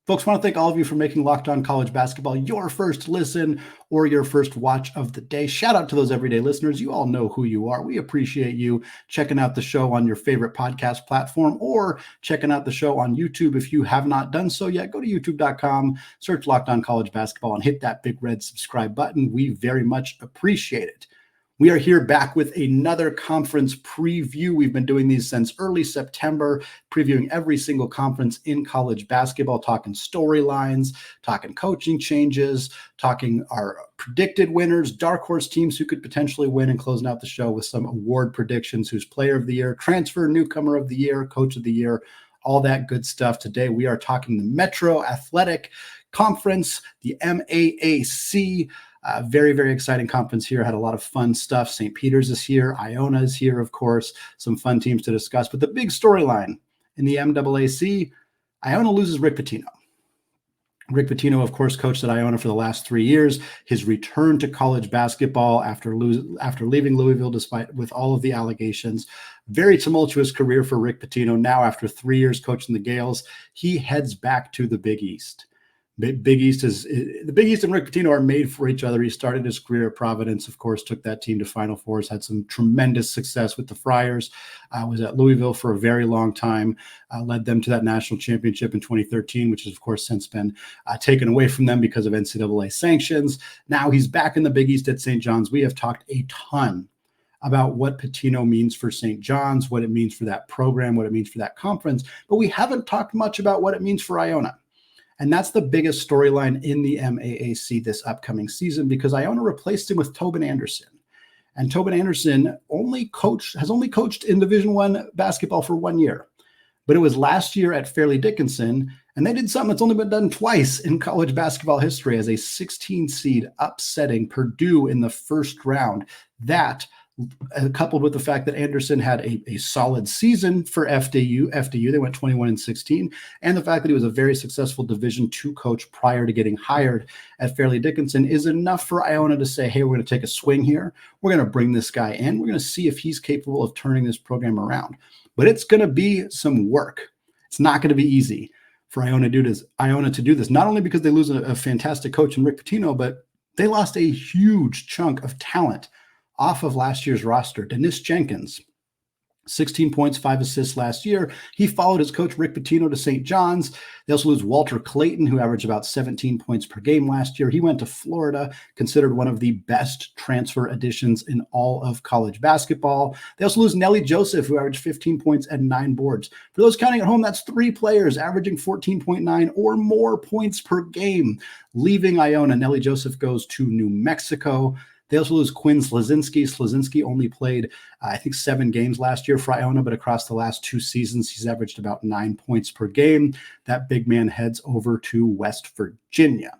Folks, want to thank all of you for making Locked On College Basketball your first listen or your first watch of the day. Shout out to those everyday listeners. You all know who you are. We appreciate you checking out the show on your favorite podcast platform or checking out the show on YouTube. If you have not done so yet, go to youtube.com, search Locked On College Basketball, and hit that big red subscribe button. We very much appreciate it. We are here back with another conference preview. We've been doing these since early September, previewing every single conference in college basketball, talking storylines, talking coaching changes, talking our predicted winners, dark horse teams who could potentially win, and closing out the show with some award predictions, who's player of the year, transfer newcomer of the year, coach of the year, all that good stuff. Today, we are talking the Metro Athletic Conference, the MAAC. Very, very exciting conference here. Had a lot of fun stuff. St. Peter's is here. Iona is here, of course. Some fun teams to discuss. But the big storyline in the MAAC, Iona loses Rick Pitino. Rick Pitino, of course, coached at Iona for the last 3 years. His return to college basketball after leaving Louisville, despite with all of the allegations. Very tumultuous career for Rick Pitino. Now, after 3 years coaching the Gales, he heads back to the Big East. The Big East and Rick Pitino are made for each other. He started his career at Providence, of course, took that team to Final Fours, had some tremendous success with the Friars, was at Louisville for a very long time, led them to that national championship in 2013, which has, of course, since been taken away from them because of NCAA sanctions. Now he's back in the Big East at St. John's. We have talked a ton about what Pitino means for St. John's, what it means for that program, what it means for that conference, but we haven't talked much about what it means for Iona. And that's the biggest storyline in the MAAC this upcoming season, because Iona replaced him with Tobin Anderson. And Tobin Anderson has only coached in Division I basketball for 1 year. But it was last year at Fairleigh Dickinson, and they did something that's only been done twice in college basketball history, as a 16 seed upsetting Purdue in the first round. That, coupled with the fact that Anderson had a solid season for FDU, they went 21-16, and the fact that he was a very successful Division II coach prior to getting hired at Fairleigh Dickinson, is enough for Iona to say, hey, we're going to take a swing here. We're going to bring this guy in. We're going to see if he's capable of turning this program around. But it's going to be some work. It's not going to be easy for Iona to do this, not only because they lose a fantastic coach in Rick Pitino, but they lost a huge chunk of talent off of last year's roster. Dennis Jenkins, 16 points, 5 assists last year. He followed his coach Rick Pitino to St. John's. They also lose Walter Clayton, who averaged about 17 points per game last year. He went to Florida, considered one of the best transfer additions in all of college basketball. They also lose Nelly Joseph, who averaged 15 points and 9 boards. For those counting at home, that's 3 players averaging 14.9 or more points per game. Leaving Iona, Nelly Joseph goes to New Mexico. They also lose Quinn Slazinski. Slazinski only played, I think, 7 games last year for Iona, but across the last 2 seasons, he's averaged about 9 points per game. That big man heads over to West Virginia.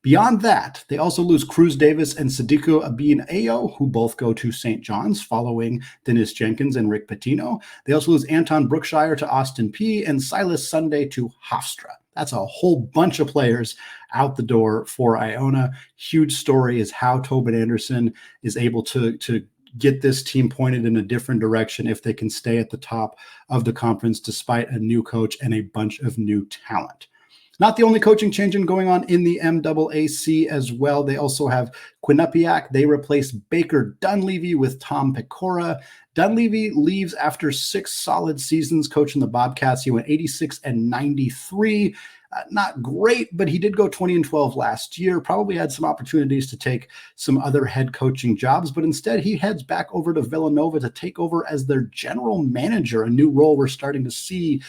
Beyond that, they also lose Cruz Davis and Sadiku Abin-Ayo, who both go to St. John's following Dennis Jenkins and Rick Pitino. They also lose Anton Brookshire to Austin Peay and Silas Sunday to Hofstra. That's a whole bunch of players out the door for Iona. Huge story is how Tobin Anderson is able to get this team pointed in a different direction if they can stay at the top of the conference despite a new coach and a bunch of new talent. Not the only coaching change going on in the MAAC as well. They also have Quinnipiac. They replace Baker Dunleavy with Tom Pecora. Dunleavy leaves after 6 solid seasons coaching the Bobcats. He went 86-93. Not great, but he did go 20-12 last year. Probably had some opportunities to take some other head coaching jobs, but instead he heads back over to Villanova to take over as their general manager, a new role we're starting to see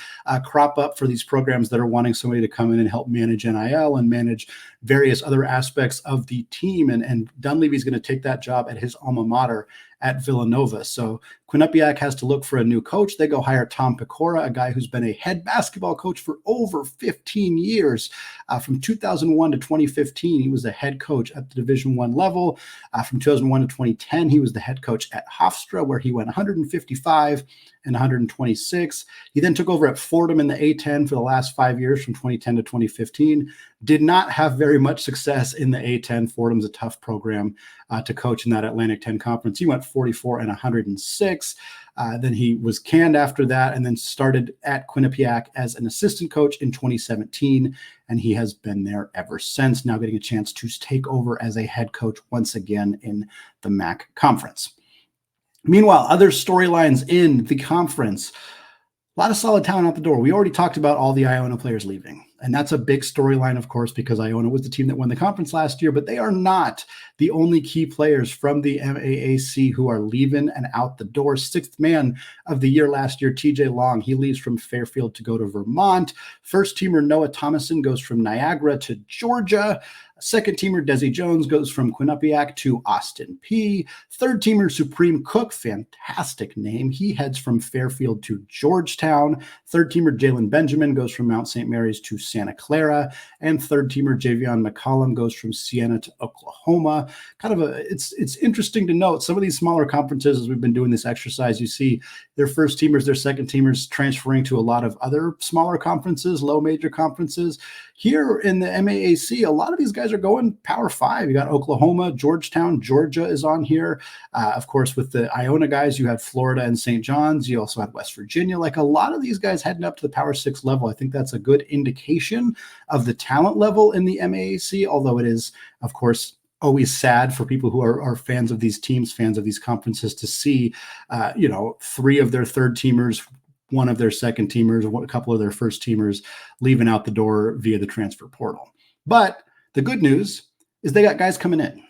crop up for these programs that are wanting somebody to come in and help manage NIL and manage various other aspects of the team. And Dunleavy's going to take that job at his alma mater at Villanova. So Quinnipiac has to look for a new coach. They go hire Tom Pecora, a guy who's been a head basketball coach for over 15 years. From 2001 to 2015, he was the head coach at the Division I level. From 2001 to 2010, he was the head coach at Hofstra, where he went 155 and 126. He then took over at Fordham in the A10 for the last 5 years, from 2010 to 2015. Did not have very much success in the A10. Fordham's a tough program to coach in that Atlantic 10 conference. He went 44 and 106. Then he was canned after that and then started at Quinnipiac as an assistant coach in 2017. And he has been there ever since, now getting a chance to take over as a head coach once again in the MAAC conference. Meanwhile, other storylines in the conference. A lot of solid talent out the door. We already talked about all the Iona players leaving. And that's a big storyline, of course, because Iona was the team that won the conference last year, but they are not the only key players from the MAAC who are leaving and out the door. Sixth man of the year last year, TJ Long, he leaves from Fairfield to go to Vermont. First teamer Noah Thomason goes from Niagara to Georgia. Second teamer Desi Jones goes from Quinnipiac to Austin P. Third teamer Supreme Cook, fantastic name. He heads from Fairfield to Georgetown. Third teamer Jalen Benjamin goes from Mount St. Mary's to Santa Clara. And third teamer Javion McCollum goes from Siena to Oklahoma. It's interesting to note some of these smaller conferences, as we've been doing this exercise, you see their first teamers, their second teamers transferring to a lot of other smaller conferences, low major conferences. Here in the MAAC, a lot of these guys are going Power 5. You got Oklahoma, Georgetown, Georgia is on here. Of course, with the Iona guys, you had Florida and St. John's. You also had West Virginia. Like a lot of these guys heading up to the Power 6 level. I think that's a good indication of the talent level in the MAAC, although it is, of course, always sad for people who are fans of these teams, fans of these conferences, to see, three of their third teamers, one of their second teamers, a couple of their first teamers leaving out the door via the transfer portal. But the good news is they got guys coming in.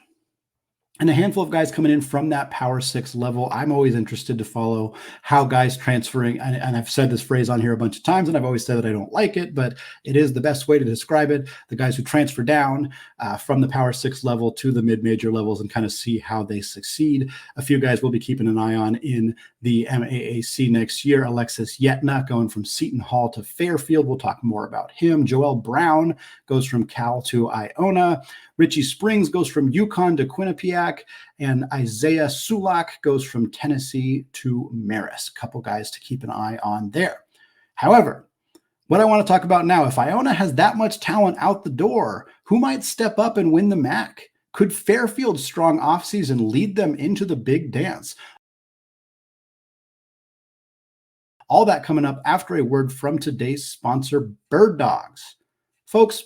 And a handful of guys coming in from that Power 6 level. I'm always interested to follow how guys transferring, and I've said this phrase on here a bunch of times, and I've always said that I don't like it, but it is the best way to describe it. The guys who transfer down from the Power 6 level to the mid-major levels and kind of see how they succeed. A few guys we'll be keeping an eye on in the MAAC next year. Alexis Yetna going from Seton Hall to Fairfield. We'll talk more about him. Joel Brown goes from Cal to Iona. Richie Springs goes from UConn to Quinnipiac, and Isaiah Sulak goes from Tennessee to Marist. Couple guys to keep an eye on there. However, what I want to talk about now, if Iona has that much talent out the door, who might step up and win the MAAC? Could Fairfield's strong offseason lead them into the big dance? All that coming up after a word from today's sponsor, Bird Dogs. Folks,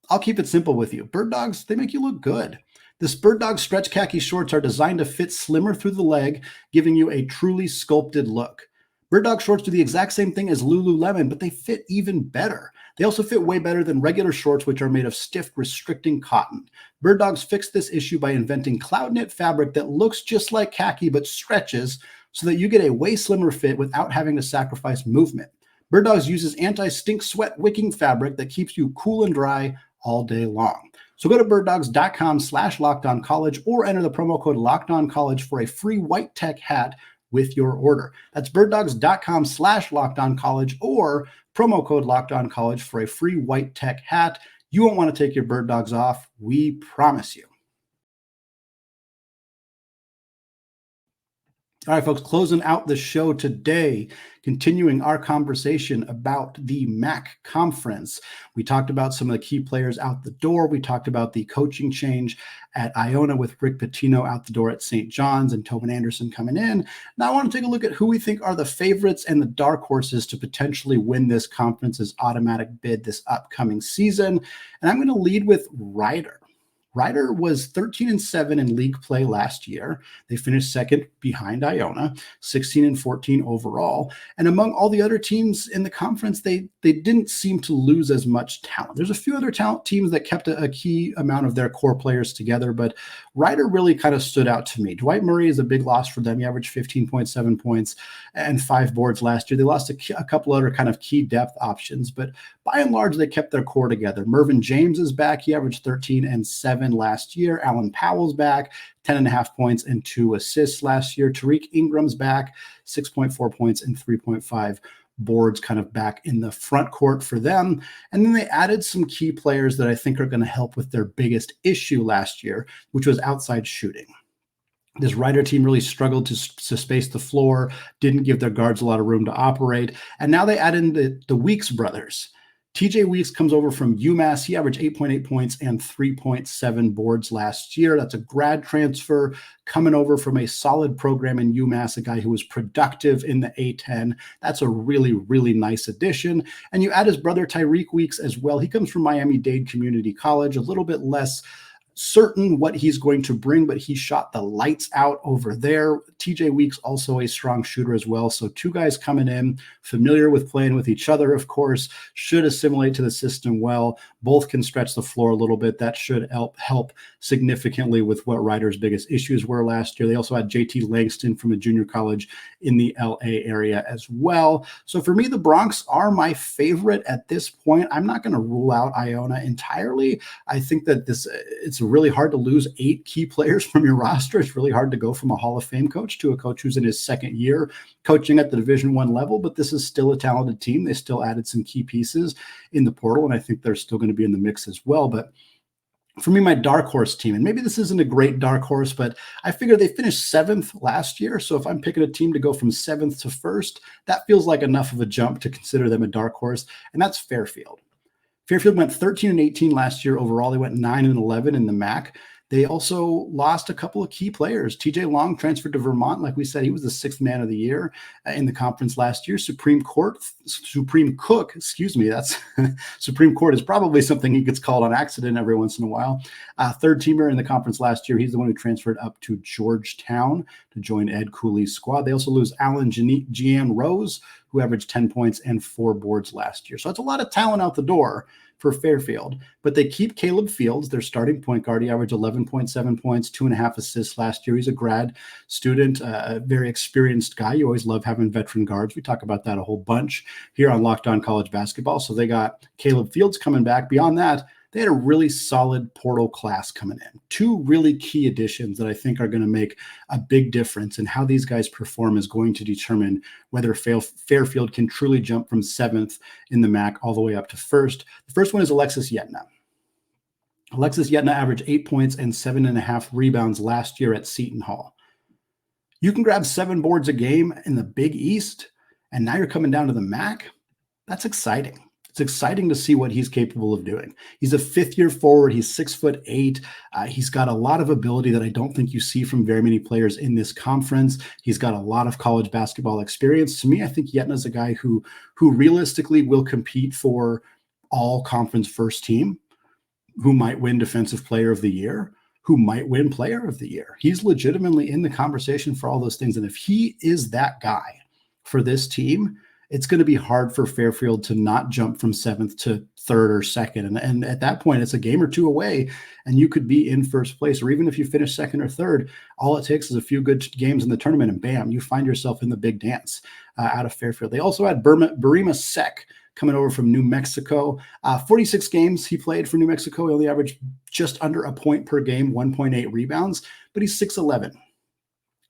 I'll keep it simple with you. Bird Dogs, they make you look good. This Bird Dog stretch khaki shorts are designed to fit slimmer through the leg, giving you a truly sculpted look. Bird Dog shorts do the exact same thing as Lululemon, but they fit even better. They also fit way better than regular shorts, which are made of stiff, restricting cotton. Bird Dogs fixed this issue by inventing cloud knit fabric that looks just like khaki but stretches so that you get a way slimmer fit without having to sacrifice movement. Bird Dogs uses anti-stink sweat wicking fabric that keeps you cool and dry all day long. So go to birddogs.com/lockedoncollege or enter the promo code LockedOnCollege for a free white tech hat with your order. That's birddogs.com/lockedoncollege or promo code LockedOnCollege for a free white tech hat. You won't want to take your Bird Dogs off. We promise you. All right, folks, closing out the show today, continuing our conversation about the MAAC conference. We talked about some of the key players out the door. We talked about the coaching change at Iona with Rick Pitino out the door at St. John's and Tobin Anderson coming in. Now I want to take a look at who we think are the favorites and the dark horses to potentially win this conference's automatic bid this upcoming season. And I'm going to lead with Rider. Rider was 13-7 in league play last year. They finished second behind Iona, 16-14 overall. And among all the other teams in the conference, they didn't seem to lose as much talent. There's a few other talent teams that kept a key amount of their core players together, but Rider really kind of stood out to me. Dwight Murray is a big loss for them. He averaged 15.7 points and 5 boards last year. They lost a couple other kind of key depth options, but by and large, they kept their core together. Mervyn James is back. He averaged 13 and 7 last year. Alan Powell's back, 10.5 points and 2 assists last year. Tariq Ingram's back, 6.4 points and 3.5 boards, kind of back in the front court for them. And then they added some key players that I think are going to help with their biggest issue last year, which was outside shooting. This Rider team really struggled to space the floor, didn't give their guards a lot of room to operate. And now they add in the Weeks brothers. TJ Weeks comes over from UMass. He averaged 8.8 points and 3.7 boards last year. That's a grad transfer coming over from a solid program in UMass, a guy who was productive in the A-10. That's a really, really nice addition. And you add his brother Tyreek Weeks as well. He comes from Miami-Dade Community College, a little bit less certain what he's going to bring, but he shot the lights out over there. TJ Weeks also a strong shooter as well. So two guys coming in, familiar with playing with each other, of course, should assimilate to the system well. Both can stretch the floor a little bit. That should help significantly with what Ryder's biggest issues were last year. They also had JT Langston from a junior college in the LA area as well. So for me, the Bronx are my favorite at this point. I'm not going to rule out Iona entirely. I think that it's really hard to lose 8 key players from your roster. It's really hard to go from a Hall of Fame coach to a coach who's in his second year coaching at the Division I level, but this is still a talented team. They still added some key pieces in the portal, and I think they're still going to be in the mix as well. But for me, my dark horse team, and maybe this isn't a great dark horse, but I figure they finished 7th last year. So if I'm picking a team to go from 7th to 1st, that feels like enough of a jump to consider them a dark horse, and that's Fairfield. Fairfield went 13-18 last year overall. They went 9-11 in the MAAC. They also lost a couple of key players. TJ Long transferred to Vermont. Like we said, he was the 6th man of the year in the conference last year. Supreme Cook, that's Supreme Court is probably something he gets called on accident every once in a while. Third teamer in the conference last year. He's the one who transferred up to Georgetown to join Ed Cooley's squad. They also lose Alan Gian Rose, who averaged 10 points and 4 boards last year. So that's a lot of talent out the door for Fairfield, but they keep Caleb Fields, their starting point guard. He averaged 11.7 points, 2.5 assists last year. He's a grad student, a very experienced guy. You always love having veteran guards. We talk about that a whole bunch here on Locked On College Basketball. So they got Caleb Fields coming back. Beyond that, they had a really solid portal class coming in. 2 really key additions that I think are going to make a big difference, and how these guys perform is going to determine whether Fairfield can truly jump from 7th in the MAAC all the way up to 1st. The first one is Alexis Yetna. Alexis Yetna averaged 8 points and 7.5 rebounds last year at Seton Hall. You can grab 7 boards a game in the Big East, and now you're coming down to the MAAC. That's exciting. It's exciting to see what he's capable of doing. He's a 5th-year forward. He's 6'8". He's got a lot of ability that I don't think you see from very many players in this conference. He's got a lot of college basketball experience. To me, I think Yetna's a guy who realistically will compete for all conference first team, who might win Defensive Player of the Year, who might win Player of the Year. He's legitimately in the conversation for all those things. And if he is that guy for this team, it's going to be hard for Fairfield to not jump from 7th to 3rd or 2nd. And at that point, it's a game or 2 away, and you could be in 1st place. Or even if you finish 2nd or 3rd, all it takes is a few good games in the tournament, and bam, you find yourself in the big dance out of Fairfield. They also had Burima Sek coming over from New Mexico. 46 games he played for New Mexico. He only averaged just under a point per game, 1.8 rebounds, but he's 6'11".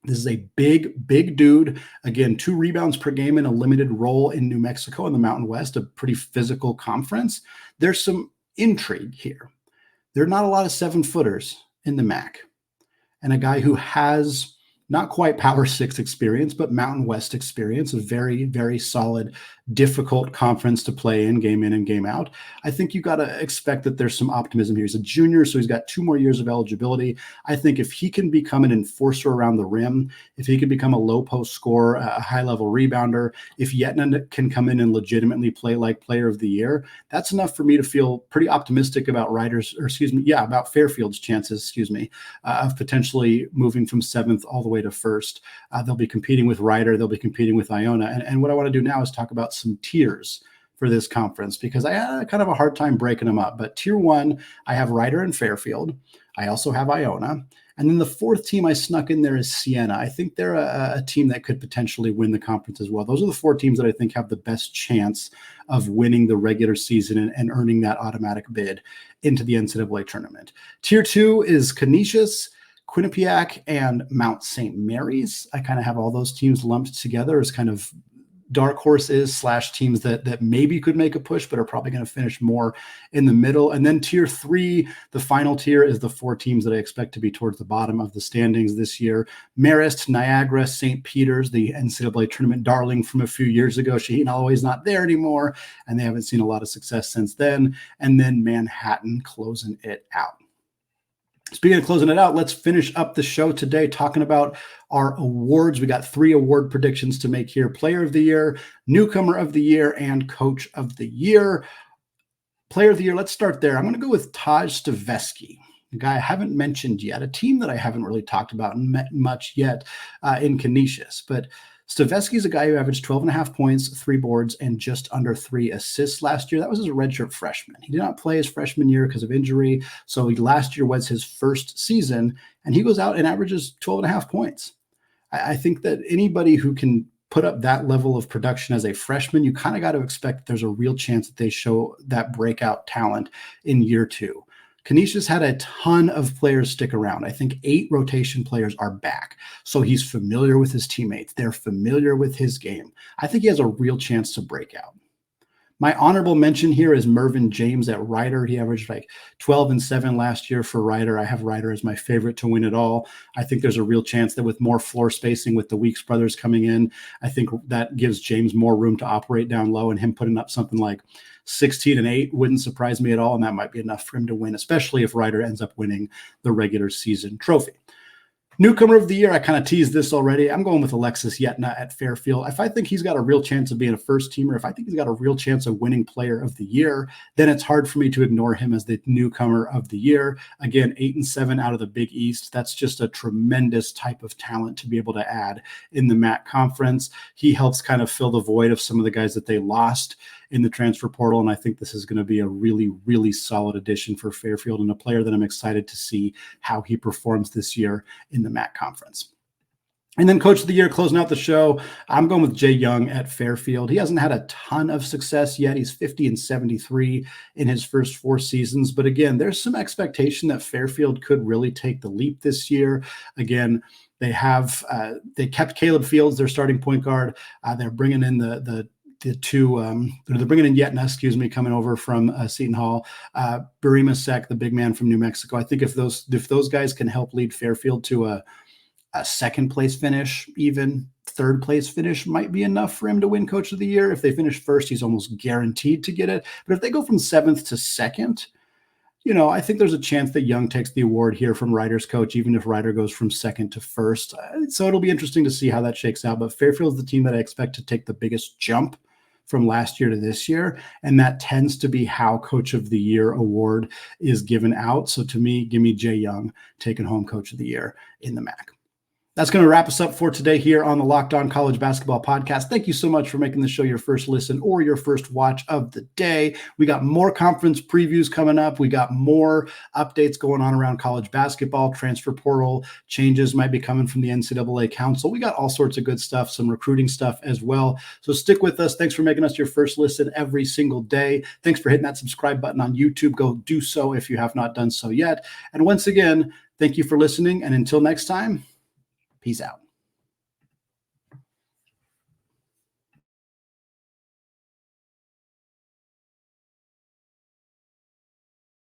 This is a big dude. Again, 2 rebounds per game in a limited role in New Mexico in the Mountain West, a pretty physical conference. There's some intrigue here. There are not a lot of 7-footers in the MAAC. And a guy who has not quite Power 6 experience, but Mountain West experience, a very, very solid, difficult conference to play in and game out. I think you got to expect that there's some optimism here. He's a junior, so he's got 2 more years of eligibility. I think if he can become an enforcer around the rim, if he can become a low post scorer, a high level rebounder, if Yetna can come in and legitimately play like Player of the Year, that's enough for me to feel pretty optimistic about about Fairfield's chances, of potentially moving from 7th all the way to 1st. They'll be competing with Ryder. They'll be competing with Iona. And what I want to do now is talk about some tiers for this conference, because I had kind of a hard time breaking them up. But tier 1, I have Ryder and Fairfield. I also have Iona. And then the 4th team I snuck in there is Siena. I think they're a team that could potentially win the conference as well. Those are the 4 teams that I think have the best chance of winning the regular season and earning that automatic bid into the NCAA tournament. Tier 2 is Canisius, Quinnipiac, and Mount St. Mary's. I kind of have all those teams lumped together as kind of dark horses / teams that maybe could make a push, but are probably going to finish more in the middle. And then tier 3, the final tier, is the 4 teams that I expect to be towards the bottom of the standings this year. Marist, Niagara, St. Peter's, the NCAA tournament darling from a few years ago. Shaheen Holloway's not there anymore, and they haven't seen a lot of success since then. And then Manhattan closing it out. Speaking of closing it out, let's finish up the show today talking about our awards. We got 3 award predictions to make here: Player of the Year, Newcomer of the Year, and Coach of the Year. Player of the Year, let's start there. I'm going to go with Taj Stavesky, a guy I haven't mentioned yet, a team that I haven't really talked about much yet in Canisius. But Stavesky is a guy who averaged 12.5 points, 3 boards, and just under 3 assists last year. That was as a redshirt freshman. He did not play his freshman year because of injury. So last year was his first season, and he goes out and averages 12.5 points. I think that anybody who can put up that level of production as a freshman, you kind of got to expect that there's a real chance that they show that breakout talent in year 2. Canisius had a ton of players stick around. I think 8 rotation players are back. So he's familiar with his teammates. They're familiar with his game. I think he has a real chance to break out. My honorable mention here is Mervyn James at Rider. He averaged like 12 and 7 last year for Rider. I have Rider as my favorite to win it all. I think there's a real chance that with more floor spacing with the Weeks brothers coming in, I think that gives James more room to operate down low, and him putting up something like 16 and 8 wouldn't surprise me at all. And that might be enough for him to win, especially if Rider ends up winning the regular season trophy. Newcomer of the Year, I kind of teased this already. I'm going with Alexis Yetna at Fairfield. If I think he's got a real chance of being a first teamer, if I think he's got a real chance of winning Player of the Year, then it's hard for me to ignore him as the Newcomer of the Year. Again, 8 and 7 out of the Big East. That's just a tremendous type of talent to be able to add in the MAAC conference. He helps kind of fill the void of some of the guys that they lost in the transfer portal, and I think this is going to be a really, really solid addition for Fairfield, and a player that I'm excited to see how he performs this year in the MAAC conference. And then Coach of the Year, closing out the show, I'm going with Jay Young at Fairfield. He hasn't had a ton of success yet. He's 50 and 73 in his first 4 seasons. But again, there's some expectation that Fairfield could really take the leap this year. Again, they kept Caleb Fields, their starting point guard. They're bringing in the 2, they're bringing in Yetna, coming over from Seton Hall, Burima Sek, the big man from New Mexico. I think if those guys can help lead Fairfield to a second place finish, even third place finish might be enough for him to win Coach of the Year. If they finish first, he's almost guaranteed to get it. But if they go from 7th to 2nd, I think there's a chance that Young takes the award here from Rider's coach, even if Rider goes from 2nd to 1st. So it'll be interesting to see how that shakes out. But Fairfield's the team that I expect to take the biggest jump from last year to this year, and that tends to be how Coach of the Year award is given out. So to me, give me Jay Young taking home Coach of the Year in the MAAC. That's going to wrap us up for today here on the Locked On College Basketball Podcast. Thank you so much for making the show your first listen or your first watch of the day. We got more conference previews coming up. We got more updates going on around college basketball. Transfer portal changes might be coming from the NCAA Council. We got all sorts of good stuff, some recruiting stuff as well. So stick with us. Thanks for making us your first listen every single day. Thanks for hitting that subscribe button on YouTube. Go do so if you have not done so yet. And once again, thank you for listening. And until next time, peace out.